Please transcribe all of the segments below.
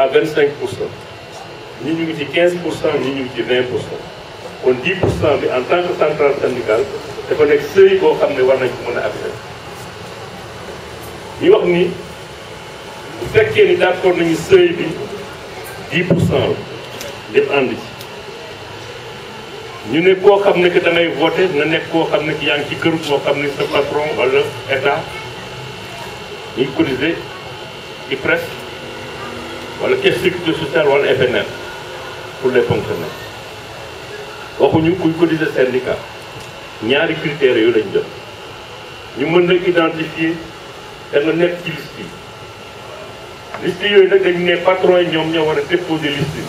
à 25%. Nous ñu ngi ci 15%, nous ñu ngi ci 20%. kon 10% bi en tant que centrale syndicale dafa nekk seuil boo xam ne war nañ ko mën a accès. ñu wax ni bu fekkee ni d'accord nañu seuil bi 10% lépp ànd ci. ñu ne koo xam ne que da ngay voté na nekk koo xam ne que yaa ngi ci kër boo xam ne sa patron wala état ñuy cotiser ci presse wala caisse sécurité sociale wala FNR pour les fonctionnaires waxuñu kuy cotiser syndicat ñaari critères yooyu lañ def ñu mën na identifier da nga nekk ci liste yi liste yooyu nag dañu ne patron yi ñoom ñoo war a déposer liste yi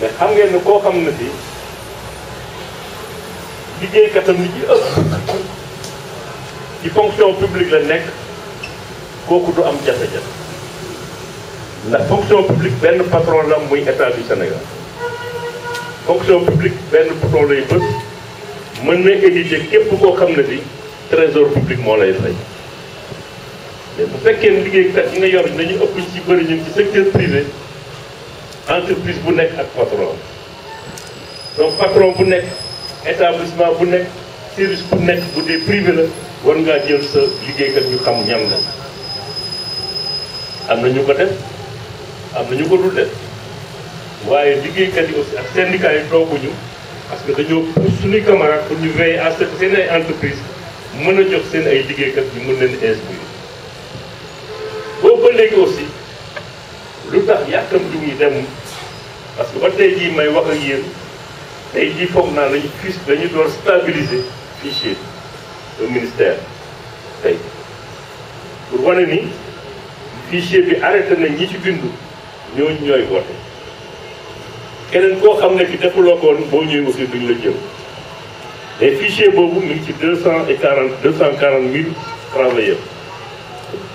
mais xam ngeen ne koo xam ne si liggéeykatam ni ci ëpp ci fonction publique la nekk kooku du am jafe-jafe ndax fonction publique benn patron la muy état du Sénégal fonction publique benn patron lay bës mën na éviter képp koo xam ne si trésor public moo lay fay mais bu fekkee ne liggéeykat yi nga yor nañu ëpp ci bëri ñu ci secteur privé entreprise bu nekk ak patron donc patron bu nekk établissement bu nekk service bu nekk bu dee privé la war ngaa jël sa liggéeykat ñu xam ñam la am na ñu ko def am na ñu ko dul def waaye liggéeykat yi aussi ak syndicat yi tooguñu parce que dañoo pousse suñuy camarades pour ñu veiller à ce que seen ay entreprise mën a jox seen ay liggéeykat ñu mën leen inspirer boobu ba léegi aussi lu tax yàkkam du ñuy dem parce que ba tey jii may wax ak yéen tey jii foog naa lañu dañu doon stabiliser fichier au ministère tey pour wane ni fichier bi arrêté na ñi ci bindu ñooñu ñooy voté keneen koo xam ne ki defuloo ko woon boo ñëwee aussi duñ la jël mais fichier boobu mi ngi ci 240 000 travailleurs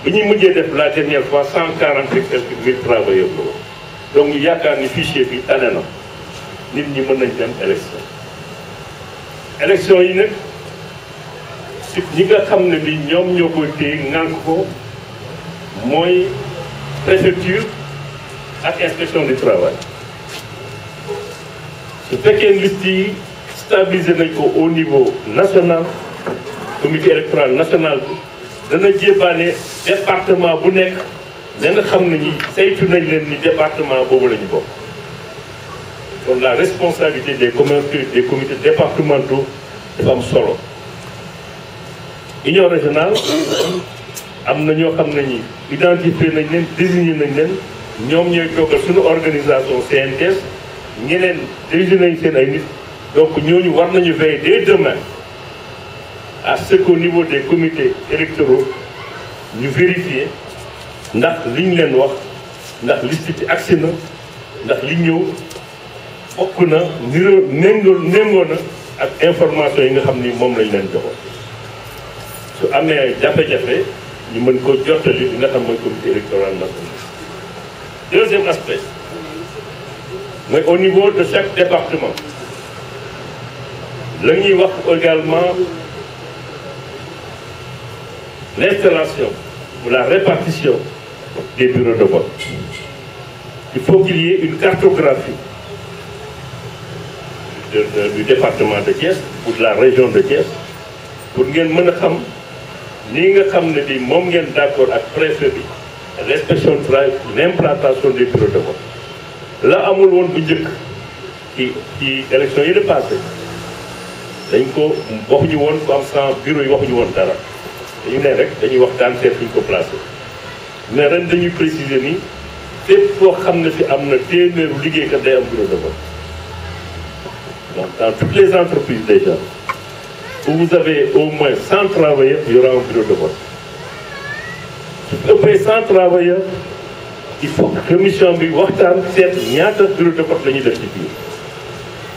bi ñuy mujjee def la dernière fois 140 et quelques mille travailleurs la donc ñu yaakaar ni fichier bi tane na nit ñi mën nañ dem élection yi nag ci ñi nga xam ne ni ñoom ñoo koy téye ŋànk ko mooy préfecture ak inspection du travail su fekkee liste yi stabiliser nañ ko au niveau national comité électoral national bi dana jébaane département bu nekk da nga xam ne ñi saytu nañ leen ni département boobu la ñu bokk kon la responsabilité des comités départementaux dafa am solo union régionale am na ñoo xam ne ñi identifié nañ leen désigné nañ leen ñoom ñooy toogal suñu organisation CNTS ñeneen désigné nañ seen ay nit donc ñooñu war nañu veiller dès demain à ce qu'au niveau des comités électoraux ñu vérifier ndax li ñu leen wax ndax liste bi agsi na ndax li ñëw bokk na niroo méngoo na ak information yi nga xam ni moom lañ leen joxoon su amee jafe-jafe ñu mën ko jottali li nga xam mooy comité électoral national. Deuxième aspect mooy au niveau de chaque département la ñuy wax également l'installation ou la répartition des bureaux de vote. Il faut qu'il y ait une cartographie du département de Thiès ou de la région de Thiès pour ngeen mën a xam nii nga xam ne bi moom ngeen d'accord ak préfet bi l'inspection du travail l'implantation des bureaux de vote. la amul woon bu njëkk ci élection yi de passé dañ ko waxuñu woon ku am 100 bureau yi waxuñu woon dara dañu ne rek dañuy waxtaan seet fi ñu ko placé mais ren dañuy préciser ni fépp foo xam ne fi am na téeméeru liggéeykat day am bureau de vote. Donc dans toutes les entreprises déjà où vous avez au moins 100 travailleurs il y aura un bureau de vote. su ëppee 100 travailleurs il faut que commission bi waxtaan seet ñaata bureau de vote la ñuy def ci biir.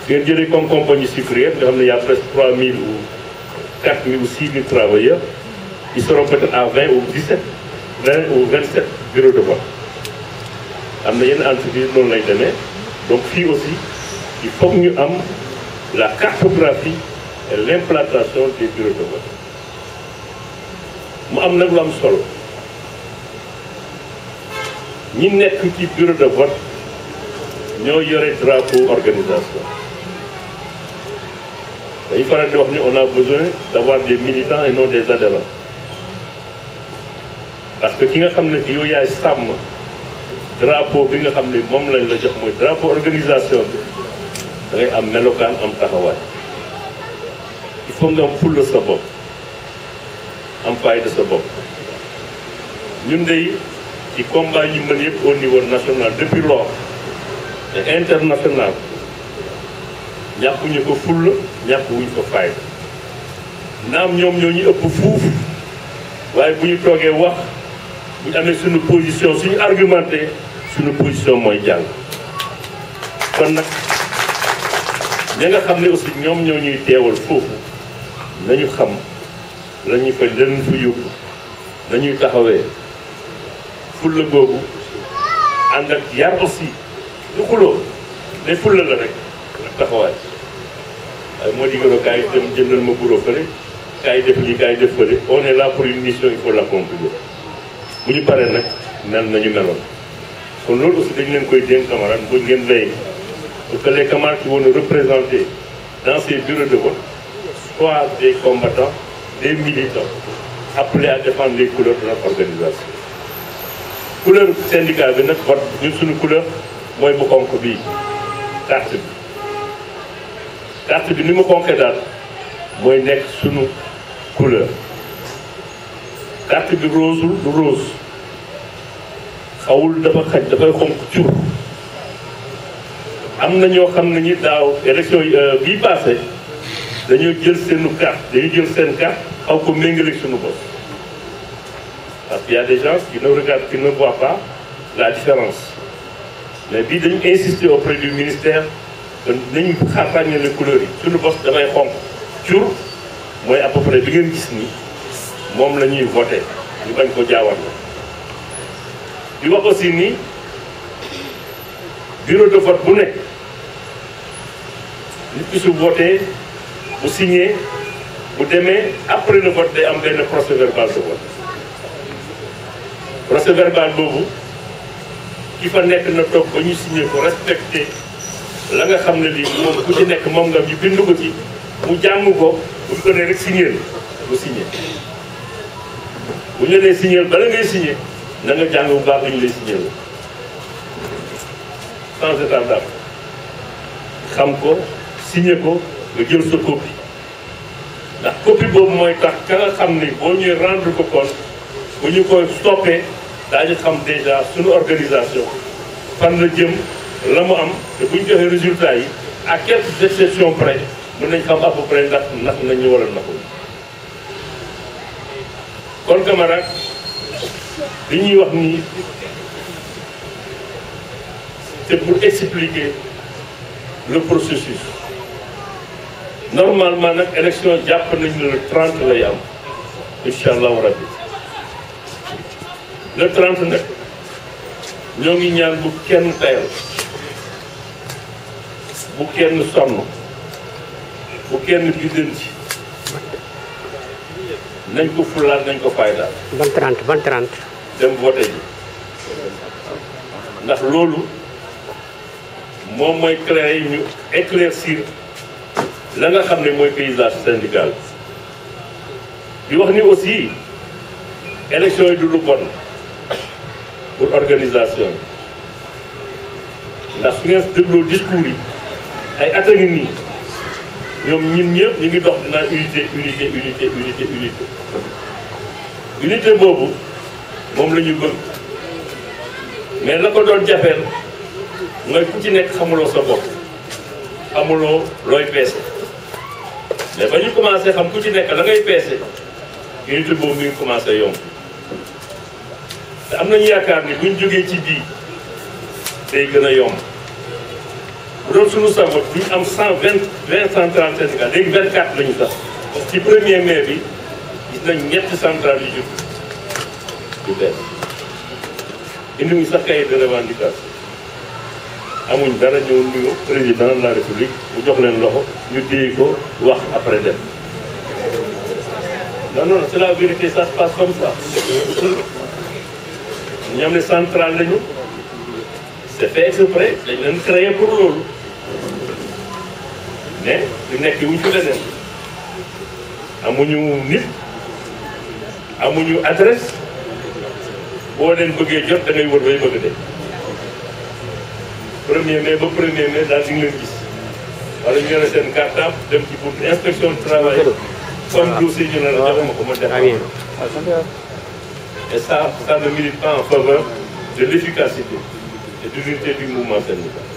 su ngeen jëlee comme compagnie sucrière nga xam ne y a presque 3000 ou 4000 ou 6000 travailleurs ils seront peut-être à 20 ou 17 20 ou 27 bureaux de vote. am na yenn entreprise noonu lay demee donc fii aussi il faut que ñu am la cartographie et l'implantation des bureaux de vote. mu am nag lu am solo ñi nekk ci bureau de vote ñoo yore drapeau organisation dañu faral di wax ni on a besoin d'avoir des militants et non des adhérents parce que ki nga xam ne yow yaay sàmm drapeau bi nga xam ne moom lañ la jox mooy drapeau organisation bi da ngay am melokaan am taxawaay il faut nga am fulla sa bopp am fayda sa bopp ñun de ci combat yi mën yëpp au niveau national depuis lors et international ñàkkuñu ko fulla ñàkkuwuñu ko fayda naam ñoom ñoo ñu ëpp fuuf waaye bu ñu toogee wax bu ñu amee suñu position suñu argumenté suñu position mooy jàng kon nag ña nga xam ne aussi ñoom ñoo ñuy teewal foofu nañu xam la ñuy fay leen fa yóbbu nañuy taxawee fulla googu ànd ak yar aussi du xuloo mais fulla la rek ak taxawaay waaye moo di gëno kaay dem jëndal ma bureau fële kaay def lii kaay def fële on est là pour une mission il faut l'accomplir bu ñu paree nag mel nañu meloon kon loolu aussi dañu leen koy dénk camarade bu ngeen veille pour que les camarades qui vont nous représenter dans ces bureaux de vote soient des combattants, des militants appelés à défendre les couleurs de notre organisation. Couleur syndicat bi nag vote ñun suñu couleur mooy bu xonk bii carte bi ni mu xonkee daal mooy nekk suñu couleur carte bi roseul du rose xawul dafa xaj dafay xonk cur am na ñoo xam ne ñi daaw élection bii passé dañoo jël seenu carte dañu jël seen carte xaw ko méngale suñu bopp parce qu'il y a des gens qui ne regardent qui ne voient pas la différence mais bii dañu insister auprès du ministère que nañu xaartaañe les couleurs yi suñu bopp dafay xonk cur mooy à peu près bi ngeen gis ni moom la ñuy voté ñu bañ ko jaawal di wax aussi ni bureau de vote bu nekk nit ki su voté bu signé bu demee après le vote day am benn procès verbal de vote procès verbal boobu ki fa nekk na toog ba ñu signé ko respecté la nga xam ne lii moom ku ci nekk moom nga ñu bind ko ci mu jàng ko bu ñu ko nee rek signé bu signé bu ñu nee signé bala ngay signé na nga jàng bu baax ñu lay signé la sans état d'âme xam ko signé ko nga jël sa copie ndax copie boobu mooy tax ka nga xam ni boo ñuy rendre ko compte bu ñu koy stoppé daañu xam déjà suñu organisation fan la jëm la mu am te bu ñu joxee résultats yi à quelques exceptions près mën nañ xam à peu près ndax nañu wala naxul kon camarade li ñuy wax nii c'est pour expliquer le processus normalement nag élection jàpp nañu ne le 30 lay am incha allahu rabbi le 30 nag ñoo ngi ñaan bu kenn tayal bu kenn sonn bu kenn biddanti nañ ko fulaal nañ ko faydaal. ban 30 dem voté ji ndax loolu moom mooy créer ñu éclaircir la nga xam ne mooy paysage syndical di wax ni aussi élection yi du lu bon pour organisation ndax su ngeen dégloo discours yi ay at a ngi nii ñoom ñun ñëpp ñu ngi dox dinaa unité boobu moom la ñu bëgg mais la ko doon jafeel mooy ku ci nekk xamuloo sa bopp xamuloo looy peese mais ba ñu commencé xam ku ci nekk la ngay peese unité boobu mi ngi commencé yomb te am nañu yaakaar ni buñ jógee ci bii day gën a yomb bu doon suñu sago duñ am 20 centrales syndicales léegi 24 lañu sax ci 1er mai bi gis nañ ñetti centrales yu jub yu bees indi ñu sax cahier de revendication amuñ dara ñëw nuyu président de la république mu jox leen loxo ñu déy ko wax après dem non c'est la vérité ça se passe comme ça ñu am ne centrale lañu c'est fait exprès dañ leen créé pour loolu mais ñu nekk wuñ fi leneen amuñu nit amuñu adresse boo leen bëggee jot da ngay wër bay bëgg de 1er mai ba 1er mai daal di nga leen gis wala ñu yore seen carte dem ci pour inspection du travail comme dossier ñu ne la jox ma ko ma def et ça ne milite pas en faveur de l'efficacité et de l'unité du mouvement syndical.